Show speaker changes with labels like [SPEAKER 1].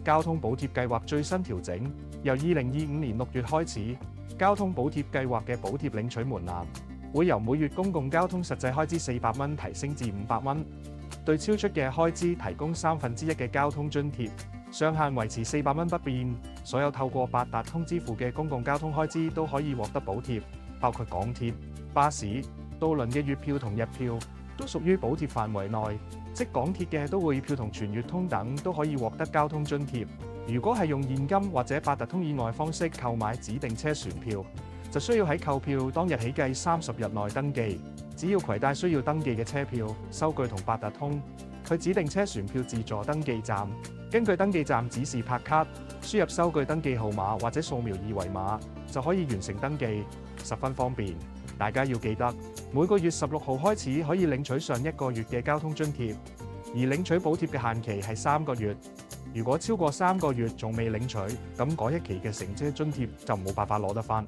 [SPEAKER 1] 交通補貼計劃最新調整，由2025年6月開始，交通補貼計劃嘅補貼領取門檻會由每月公共交通實際開支400蚊提升至500蚊，對超出嘅開支提供1/3嘅交通津貼，上限維持400蚊不變。所有透過八達通支付嘅公共交通開支都可以獲得補貼，包括港鐵、巴士、渡輪嘅月票同日票都屬於補貼範圍內，即港鐵嘅都會票同全月通等都可以獲得交通津貼。如果係用現金或者八達通以外方式購買指定車船票，就需要喺購票當日起計30日內登記，只要攜帶需要登記嘅車票、收據同八達通，去指定車船票自助登記站，根據登記站指示拍卡，輸入收據登記號碼或者掃描二維碼，就可以完成登記，十分方便。大家要記得，每個月16號開始可以領取上一個月嘅交通津貼，而領取補貼嘅限期係3個月。如果超過3個月仲未領取，咁嗰一期嘅乘車津貼就冇辦法攞得返。